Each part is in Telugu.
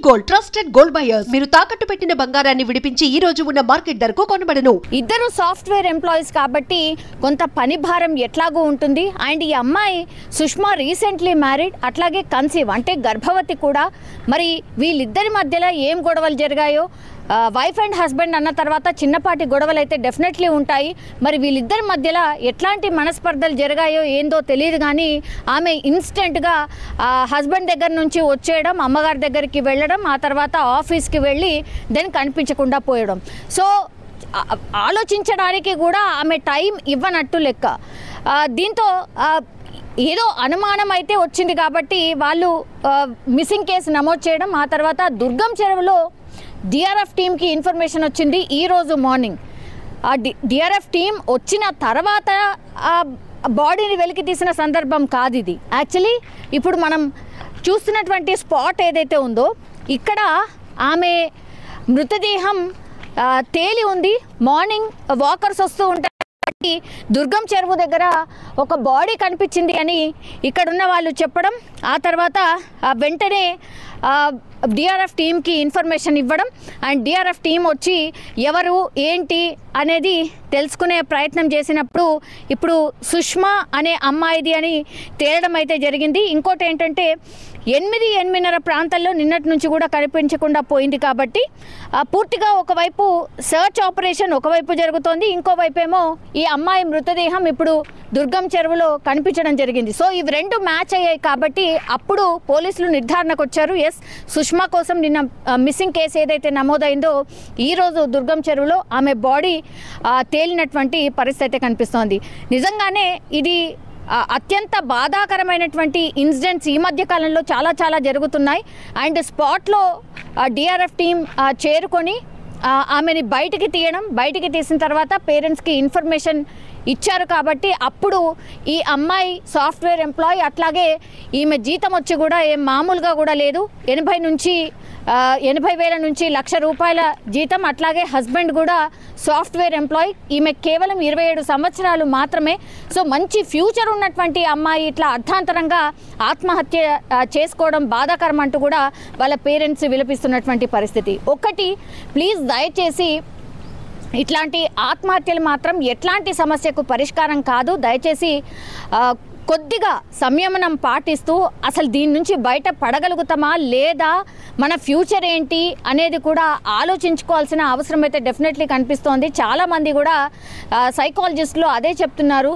గోల్డ్ ట్రస్టెడ్ గోల్డ్ బయర్స్ మీరు తాకట్టు పెట్టిన బంగారాన్ని విడిపించి ఈ రోజు ఉన్న మార్కెట్ ధరకు కొనబడను. ఇద్దరు సాఫ్ట్వేర్ ఎంప్లాయీస్ కాబట్టి కొంత పని భారం ఎట్లాగూ ఉంటుంది. అండ్ ఈ అమ్మాయి సుష్మా రీసెంట్లీ మ్యారీడ్, అట్లాగే కన్సీవ్ అంటే గర్భవతి కూడా. మరి వీళ్ళిద్దరి మధ్యలో ఏం గొడవలు జరిగాయో, వైఫ్ అండ్ హస్బెండ్ అన్న తర్వాత చిన్నపాటి గొడవలు అయితే డెఫినెట్లీ ఉంటాయి. మరి వీళ్ళిద్దరి మధ్యలో ఎట్లాంటి మనస్పర్ధలు జరిగాయో ఏందో తెలియదు, కానీ ఆమె ఇన్స్టెంట్గా హస్బెండ్ దగ్గర నుంచి వచ్చేయడం, అమ్మగారి దగ్గరికి వెళ్ళడం, ఆ తర్వాత ఆఫీస్కి వెళ్ళి దెన్ కనిపించకుండా పోయడం. సో ఆలోచించడానికి కూడా ఆమె టైం ఇవ్వనట్టు లెక్క. దీంతో ఏదో అనుమానం అయితే వచ్చింది కాబట్టి వాళ్ళు మిస్సింగ్ కేసు నమోదు చేయడం, ఆ తర్వాత దుర్గం చెరువులో డిఆర్ఎఫ్ టీమ్కి ఇన్ఫర్మేషన్ వచ్చింది ఈరోజు మార్నింగ్. ఆ డిఆర్ఎఫ్ టీం వచ్చిన తర్వాత ఆ బాడీని వెలికి తీసిన సందర్భం కాదు ఇది. యాక్చువల్లీ ఇప్పుడు మనం చూస్తున్నటువంటి స్పాట్ ఏదైతే ఉందో ఇక్కడ ఆమె మృతదేహం తేలి ఉంది. మార్నింగ్ వాకర్స్ వస్తూ ఉంటారు, దుర్గం చెరువు దగ్గర ఒక బాడీ కనిపించింది అని ఇక్కడున్న వాళ్ళు చెప్పడం, ఆ తర్వాత వెంటనే డిఆర్ఎఫ్ టీమ్కి ఇన్ఫర్మేషన్ ఇవ్వడం, అండ్ డిఆర్ఎఫ్ టీం వచ్చి ఎవరు ఏంటి అనేది తెలుసుకునే ప్రయత్నం చేసినప్పుడు ఇప్పుడు సుష్మా అనే అమ్మాయిది అని తేలడం అయితే జరిగింది. ఇంకోటి ఏంటంటే 8-8:30 ప్రాంతాల్లో నిన్నటి నుంచి కూడా కనిపించకుండా పోయింది కాబట్టి పూర్తిగా ఒకవైపు సర్చ్ ఆపరేషన్ ఒకవైపు జరుగుతోంది, ఇంకోవైపు ఏమో ఈ అమ్మాయి మృతదేహం ఇప్పుడు దుర్గం చెరువులో కనిపించడం జరిగింది. సో ఇవి రెండు మ్యాచ్ అయ్యాయి కాబట్టి అప్పుడు పోలీసులు నిర్ధారణకు వచ్చారు. ఎస్, సుష్మా కోసం నిన్న మిస్సింగ్ కేసు ఏదైతే నమోదైందో ఈరోజు దుర్గం చెరువులో ఆమె బాడీ తేలినటువంటి పరిస్థితి కనిపిస్తోంది. నిజంగానే ఇది అత్యంత బాధాకరమైనటువంటి ఇన్సిడెంట్స్ ఈ మధ్య కాలంలో చాలా జరుగుతున్నాయి. అండ్ స్పాట్లో డిఆర్ఎఫ్ టీం చేరుకొని ఆమెని బయటికి తీసిన తర్వాత పేరెంట్స్కి ఇన్ఫర్మేషన్ ఇచ్చారు కాబట్టి అప్పుడు ఈ అమ్మాయి సాఫ్ట్వేర్ ఎంప్లాయీ, అట్లాగే ఈమె జీతం వచ్చి కూడా ఏం మామూలుగా కూడా లేదు, 80,000 నుంచి ₹1,00,000 జీతం. అట్లాగే హస్బెండ్ కూడా సాఫ్ట్వేర్ ఎంప్లాయీ, ఈమె కేవలం 27 సంవత్సరాలు మాత్రమే. సో మంచి ఫ్యూచర్ ఉన్నటువంటి అమ్మాయి ఇట్లా అర్థాంతరంగా ఆత్మహత్య చేసుకోవడం బాధాకరం అంటూ కూడా వాళ్ళ పేరెంట్స్ విలపిస్తున్నటువంటి పరిస్థితి. ఒకటి, ప్లీజ్ దయచేసి ఇట్లాంటి ఆత్మహత్యలు మాత్రం ఎట్లాంటి సమస్యకు పరిష్కారం కాదు. దయచేసి కొద్దిగా సంయమనం పాటిస్తూ అసలు దీని నుంచి బయట పడగలుగుతామా లేదా, మన ఫ్యూచర్ ఏంటి అనేది కూడా ఆలోచించుకోవాల్సిన అవసరం అయితే డెఫినెట్లీ కనిపిస్తోంది. చాలామంది కూడా సైకాలజిస్టులు అదే చెప్తున్నారు,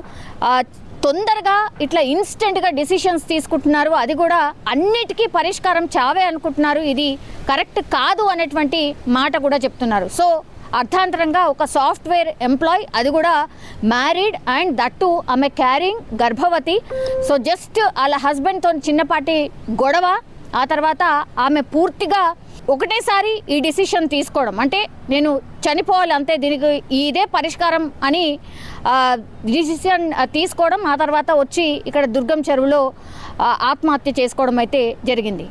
తొందరగా ఇట్లా ఇన్స్టెంట్గా డిసిషన్స్ తీసుకుంటున్నారు, అది కూడా అన్నిటికీ పరిష్కారం చావే అనుకుంటున్నారు, ఇది కరెక్ట్ కాదు అనేటువంటి మాట కూడా చెప్తున్నారు. సో అర్థాంతరంగా ఒక సాఫ్ట్వేర్ ఎంప్లాయీ, అది కూడా మ్యారీడ్, అండ్ దట్టు ఆమె క్యారింగ్, గర్భవతి. సో జస్ట్ వాళ్ళ హస్బెండ్తో చిన్నపాటి గొడవ, ఆ తర్వాత ఆమె పూర్తిగా ఒకటేసారి ఈ డిసిషన్ తీసుకోవడం, అంటే నేను చనిపోవాలి అంతే, దీనికి ఇదే పరిష్కారం అని డిసిషన్ తీసుకోవడం, ఆ తర్వాత వచ్చి ఇక్కడ దుర్గం చెరువులో ఆత్మహత్య చేసుకోవడం అయితే జరిగింది.